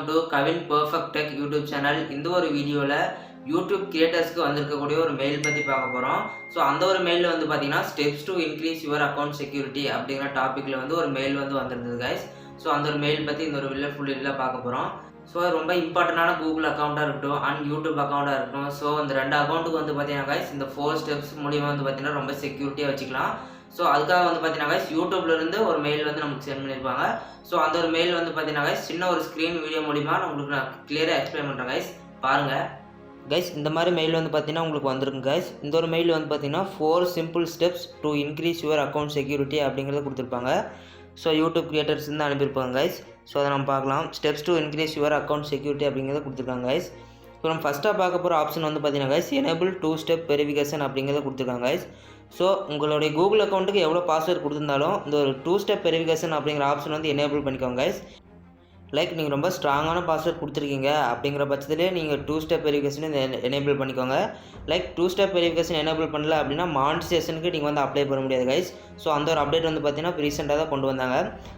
to Kavin Perfect Tech YouTube channel. இந்த ஒரு வீடியோல YouTube கிரியேட்டர்ஸ்க்கு வந்திருக்கக்கூடிய ஒரு மெயில் பத்தி பார்க்க போறோம். ஸோ அந்த ஒரு மெயிலில் வந்து பார்த்தீங்கன்னா steps to increase your account security அப்படிங்கிற டாப்பிக்கில் வந்து ஒரு மெயில் வந்து வந்திருந்தது கைஸ். ஸோ அந்த ஒரு மெயில் பற்றி இந்த ஒரு ஃபுல் வீடியோவில் பார்க்க போகிறோம். ஸோ ரொம்ப இம்பார்ட்டண்டான கூகுள் அக்கௌண்ட்டாக இருக்கட்டும் அண்ட் யூடியூப் அக்கௌண்ட்டாக இருக்கட்டும். ஸோ அந்த ரெண்டு அக்கௌண்ட்டுக்கு வந்து பார்த்தீங்கன்னா கைஸ் இந்த 4 ஸ்டெப்ஸ் மூலியமாக வந்து பார்த்தீங்கன்னா ரொம்ப செக்யூரிட்டியாக வச்சுக்கலாம். ஸோ அதுக்காக வந்து பார்த்தீங்கன்னா கைஸ் யூடியூப்லேருந்து ஒரு மெயில் வந்து நமக்கு சென்ட் பண்ணியிருப்பாங்க. ஸோ அந்த ஒரு மெயில் வந்து பார்த்தீங்கன்னா கைஸ் சின்ன ஒரு ஸ்க்ரீன் வீடியோ மூலிமா உங்களுக்கு நான் கிளியராக எக்ஸ்பிளைன் பண்ணுறேன் கைஸ், பாருங்கள் கைஸ். இந்த மாதிரி மெயில் வந்து பார்த்தீங்கன்னா உங்களுக்கு வந்திருக்கு கைஸ். இந்த ஒரு மெயில் வந்து பார்த்தீங்கன்னா 4 simple steps to increase your account security அப்படிங்கிறத கொடுத்துருப்பாங்க. ஸோ யூடியூப் கிரியேட்டர்ஸ் தான் அனுப்பியிருப்பாங்க கைஸ். ஸோ அதை நம்ம பார்க்கலாம். Steps to increase your account security அப்படிங்கிறத கொடுத்துருக்காங்க கைஸ். ஸோ நம்ம ஃபஸ்ட்டாக பார்க்க போகிற ஆப்ஷன் வந்து பார்த்தீங்கன்னா கைஸ் எனேபிள் 2 ஸ்டெப் வெரிஃபிகேஷன் அப்படிங்கிறத கொடுத்துருக்காங்க கைஸ். ஸோ உங்களுடைய கூகுள் அக்கௌண்ட்டுக்கு எவ்வளோ பாஸ்வேர்ட் கொடுத்துருந்தாலும் இந்த ஒரு 2 ஸ்டெப் வெரிஃபிகேஷன் அப்படிங்கிற ஆப்ஷன் வந்து எனேபிள் பண்ணிக்கோங்க கைஸ். லைக் நீங்கள் ரொம்ப ஸ்ட்ராங்கான பாஸ்வேர்ட் கொடுத்துருக்கீங்க அப்படிங்கிற பட்சத்திலே நீங்கள் 2 ஸ்டெப் வெரிஃபிகேஷன் எனேபிள் பண்ணிக்கோங்க. லைக் 2 ஸ்டெப் வெரிஃபிகேஷன் எனேபிள் பண்ணல அப்படின்னா மானிட்டைசேஷனுக்கு நீங்கள் வந்து அப்ளை பண்ண முடியாது கைஸ். ஸோ அந்த ஒரு அப்டேட் வந்து பார்த்தீங்கன்னா ரீசெண்டாக தான் கொண்டு வந்தாங்க.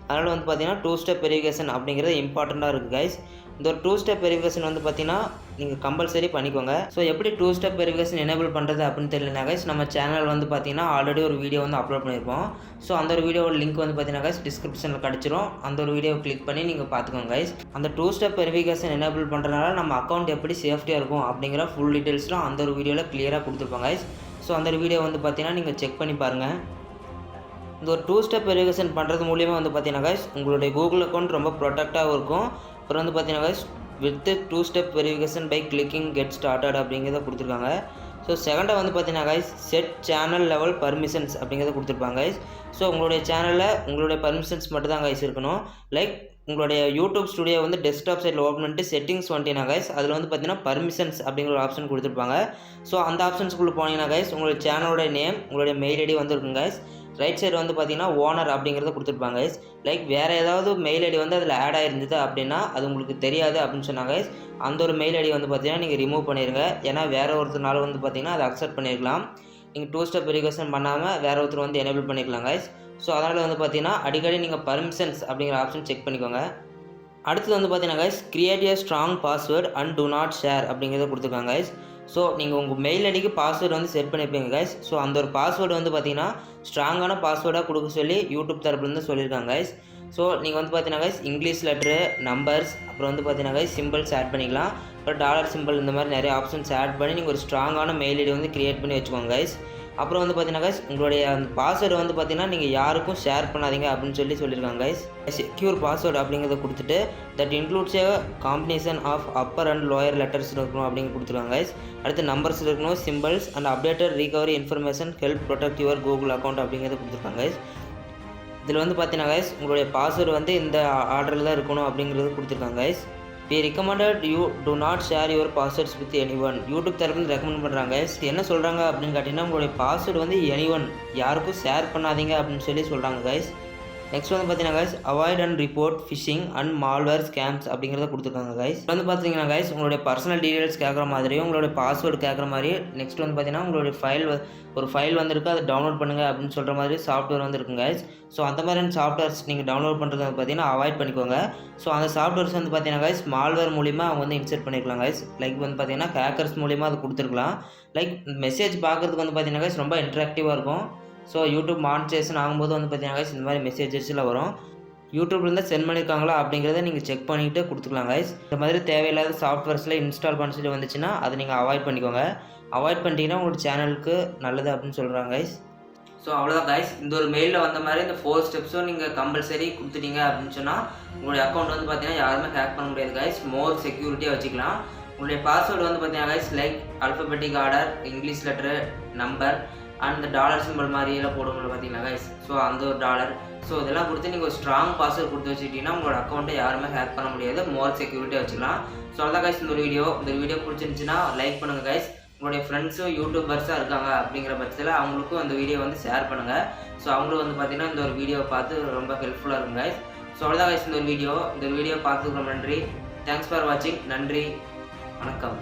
அதனால் வந்து பார்த்தீங்கன்னா 2 ஸ்டெப் வெரிஃபிகேஷன் அப்படிங்கிறது இம்பார்ட்டண்ட்டாக இருக்குது கைஸ். இந்த ஒரு 2 ஸ்டெப் வெரிஃபிகேஷன் வந்து பார்த்தீங்கன்னா நீங்கள் கம்பல்சரி பண்ணிக்கோங்க. ஸோ எப்படி 2 ஸ்டெப் வெரிஃபிகேஷன் எனேபிள் பண்ணுறது அப்படின்னு தெரியலனா கைஸ், நம்ம சேனல் வந்து பார்த்தீங்கன்னா ஆல்ரெடி ஒரு வீடியோ வந்து அப்லோட் பண்ணியிருப்போம். ஸோ அந்த ஒரு வீடியோட லிங்க் வந்து பார்த்தீங்கன்னா கைஸ் டிஸ்கிரிப்ஷனில் கிடச்சிரும். அந்த ஒரு வீடியோ கிளிக் பண்ணி நீங்கள் பார்த்துக்கோங்க கைஸ். அந்த 2 ஸ்டெப் வெரிஃபிகேஷன் எனேபிள் பண்ணுறதுனால நம்ம அக்கௌண்ட் எப்படி சேஃப்டியாக இருக்கும் அப்படிங்கிற ஃபுல் டீட்டெயில்ஸ்லாம் அந்த ஒரு வீடியோவில் கிளியராக கொடுத்துருப்பாங்க கைஸ். ஸோ அந்த ஒரு வீடியோ வந்து பார்த்தீங்கன்னா நீங்கள் செக் பண்ணி பாருங்கள். இந்த ஒரு 2 ஸ்டெப் வெரிஃபிகேஷன் பண்ணுறது மூலியமாக வந்து பார்த்தீங்கன்னா கைஸ் உங்களுடைய கூகுள் அக்கௌண்ட் ரொம்ப ப்ரொடெக்டாகவும் இருக்கும். அப்புறம் வந்து பார்த்தீங்கன்னா guys with 2 step verification by clicking get started அப்படிங்கிறத கொடுத்துருக்காங்க. ஸோ செகண்டாக வந்து பார்த்தீங்கன்னா guys set channel level permissions அப்படிங்கிறத கொடுத்துருப்பாங்க கைஸ். ஸோ உங்களுடைய சேனலில் உங்களுடைய பர்மிஷன்ஸ் மட்டும் தான் கைஸ் இருக்கணும். லைக் உங்களுடைய யூடியூப் ஸ்டுடியோ வந்து டெஸ்க்டாப் சைடில் ஓப்பன் பண்ணிட்டு செட்டிங்ஸ் வந்துட்டீங்கன்னா கைஸ் அதில் வந்து பார்த்தீங்கன்னா பர்மிஷன்ஸ் அப்படிங்கிற ஒரு ஆப்ஷன் கொடுத்துருப்பாங்க. ஸோ அந்த ஆப்ஷன்ஸ்குள்ளே போனீங்கன்னா கைஸ் உங்களுடைய சேனலோட நேம் உங்களுடைய மெயில் ஐடி வந்து இருக்கும் கைஸ். ரைட் சைடு வந்து பார்த்தீங்கன்னா ஓனர் அப்படிங்கிறத கொடுத்துருப்பாங்க கைஸ். லைக் வேறு ஏதாவது மெயில் ஐடி வந்து அதில் ஆட் ஆகிருந்தது அப்படின்னா அது உங்களுக்கு தெரியாது அப்படின்னு சொன்னாங்க கைஸ். அந்த ஒரு மெயில் ஐடி வந்து பார்த்தீங்கன்னா நீங்கள் ரிமூவ் பண்ணிடுங்க. ஏன்னா வேறு ஒருத்தனால வந்து பார்த்தீங்கன்னா அதை அக்செப்ட் பண்ணியிருக்கலாம். நீங்கள் 2 ஸ்டெப் வெரிஃபிகேஷன் பண்ணாமல் வேறு ஒருத்தர் வந்து எனேபிள் பண்ணிக்கலாம் கைஸ். ஸோ அதனால் வந்து பார்த்தீங்கன்னா அடிக்கடி நீங்கள் பர்மிஷன்ஸ் அப்படிங்கிற ஆப்ஷன் செக் பண்ணிக்கோங்க. அடுத்தது வந்து பார்த்தீங்கன்னா guys create A strong password and to not share அப்படிங்கிறத கொடுத்துருக்காங்க கைஸ். ஸோ நீங்கள் உங்கள் மெயில் ஐடிக்கு பாஸ்வேர்டு வந்து செட் பண்ணியிருப்பீங்க கைஸ். ஸோ அந்த ஒரு பாஸ்வேர்டு வந்து பார்த்தீங்கன்னா ஸ்ட்ராங்கான பாஸ்வேர்டாக கொடுக்க சொல்லி யூடியூப் தரப்புலேருந்து சொல்லியிருக்காங்க கைஸ். ஸோ நீங்கள் வந்து பார்த்தீங்கன்னா கைஸ் இங்கிலீஷ் லெட்ரு, நம்பர்ஸ், அப்புறம் வந்து பார்த்தீங்கன்னா கைஸ் சிம்பிள்ஸ் ஆட் பண்ணிக்கலாம். அப்புறம் டாலர் சிம்பிள் இந்த மாதிரி நிறைய ஆப்ஷன்ஸ் ஆட் பண்ணி நீங்கள் ஒரு ஸ்ட்ராங்கான மெயில் ஐடி வந்து கிரியேட் பண்ணி வச்சுக்கோங்க கைஸ். அப்புறம் வந்து பார்த்தீங்கன்னா கைஸ் உங்களுடைய அந்த பாஸ்வேர்டு வந்து பார்த்தீங்கன்னா நீங்கள் யாருக்கும் ஷேர் பண்ணாதீங்க அப்படின்னு சொல்லியிருக்காங்க கைஸ். செக்யூர் பாஸ்வேர்டு அப்படிங்கிறத கொடுத்துட்டு that includes a combination of upper and lower letters இருக்கணும் அப்படின்னு கொடுத்துருக்காங்க கைஸ். அடுத்து நம்பர்ஸ் இருக்கணும், symbols and updated recovery information help protect your Google account அப்படிங்கிறத கொடுத்துருக்காங்க கைஸ். இதில் வந்து பார்த்தீங்கன்னா கைஸ் உங்களுடைய பாஸ்வேர்டு வந்து இந்த ஆர்டரில் தான் இருக்கணும் அப்படிங்கிறது கொடுத்துருக்காங்க guys. We recommended you do not share your passwords with anyone. YouTube தரப்புன்னு ரெக்கமெண்ட் பண்ணுறாங்க. என்ன சொல்கிறாங்க அப்படின்னு கேட்டிங்கன்னா உங்களுடைய பாஸ்வேர்டு வந்து anyone யாருக்கும் ஷேர் பண்ணாதீங்க அப்படின்னு சொல்கிறாங்க கைஸ். நெக்ஸ்ட் வந்து பார்த்தீங்கன்னா guys avoid and report phishing and malware scams அப்படிங்கிறத கொடுத்துருக்காங்க கைஸ். வந்து பார்த்தீங்கன்னா கைஸ் உங்களுடைய பர்சனல் டீடைல்ஸ் கேட்குற மாதிரியும் உங்களுடைய பாஸ்வேர்டு கேட்குற மாதிரி நெக்ஸ்ட் வந்து பார்த்தீங்கன்னா உங்களுடைய ஒரு ஃபைல் வந்துருக்கு அதை டவுன்லோட் பண்ணுங்கள் அப்படின்னு சொல்கிற மாதிரி சாஃப்ட்வேர் வந்து இருக்குங்க கைஸ். ஸோ அந்த மாதிரியான சாஃப்ட்வேர்ஸ் நீங்கள் டவுன்லோட் பண்ணுறது வந்து பார்த்தீங்கன்னா அவாய்ட் பண்ணிக்கோங்க. ஸோ அந்த சாஃப்ட்வேர்ஸ் வந்து பார்த்தீங்கன்னா கைஸ் மால்வேர் மூலிமா அவங்க வந்து இன்செர்ட் பண்ணிக்கலாம் கைஸ். லைக் வந்து பார்த்தீங்கன்னா ஹேக்கர்ஸ் மூலிமா அது கொடுத்துருக்கலாம். லைக் மெசேஜ் பார்க்குறதுக்கு வந்து பார்த்தீங்கன்னா கைஸ் ரொம்ப இன்ட்ராக்டிவாக இருக்கும். ஸோ யூடியூப் மானிட்டைசேஷன் ஆகும்போது வந்து பார்த்தீங்கன்னா கைஸ் இந்த மாதிரி மெசேஜஸ்லாம் வரும். யூடியூப்லேருந்து சென்ட் பண்ணியிருக்காங்களா அப்படிங்கிறத நீங்கள் செக் பண்ணிவிட்டு கொடுத்துக்கலாம் கைஸ். இந்த மாதிரி தேவையில்லாத சாஃப்ட்வேர்ஸில் இன்ஸ்டால் பண்ண சொல்லி வந்துச்சுன்னா அதை நீங்கள் அவாய்ட் பண்ணிக்கோங்க. அவாய்ட் பண்ணிட்டீங்கன்னா உங்களோட சேனலுக்கு நல்லது அப்படின்னு சொல்கிறாங்க கைஸ். ஸோ அவ்வளோதான் கைஸ். இந்த ஒரு மெயிலில் வந்த மாதிரி இந்த 4 ஸ்டெப்ஸும் நீங்கள் கம்பல்சரி கொடுத்துட்டீங்க அப்படின்னு சொன்னால் உங்களுடைய அக்கௌண்ட் வந்து பார்த்தீங்கன்னா யாருமே ஹேக் பண்ண முடியாது கைஸ். மோர் செக்யூரிட்டியாக வச்சுக்கலாம். உங்களுடைய பாஸ்வேர்டு வந்து பார்த்தீங்கன்னா guys like alphabetic order, English letter, number and இந்த டாலர் சிம்பிள் மாதிரியெல்லாம் போடுவோம்ல பார்த்தீங்களா கைஸ். ஸோ அந்த ஒரு டாலர் ஸோ இதெல்லாம் கொடுத்து நீங்கள் ஒரு ஸ்ட்ராங் பாஸ்வேர்டு கொடுத்து வச்சுக்கிட்டீங்கன்னா உங்களோட அக்கௌண்ட்டை யாருமே ஹேக் பண்ண முடியாது. மோர் செக்யூரிட்டியாக வச்சுக்கலாம். ஸோ அதான் கைஸ் இந்த வீடியோ பிடிச்சிருந்துச்சுன்னா லைக் பண்ணுங்கள் கைஸ். உங்களுடைய ஃப்ரெண்ட்ஸும் யூடியூபர்ஸாக இருக்காங்க அப்படிங்கிற பட்சத்தில் அவங்களுக்கும் அந்த வீடியோ வந்து ஷேர் பண்ணுங்கள். ஸோ அவங்களும் வந்து பார்த்தீங்கன்னா இந்த ஒரு வீடியோவை பார்த்து ரொம்ப ஹெல்ப்ஃபுல்லாக இருக்கும் கைஸ். ஸோ அவ்வளோதான் கைஸ் இந்த வீடியோ பார்த்ததுக்கு ரொம்ப நன்றி. தேங்க்ஸ் ஃபார் வாட்சிங். நன்றி, வணக்கம்.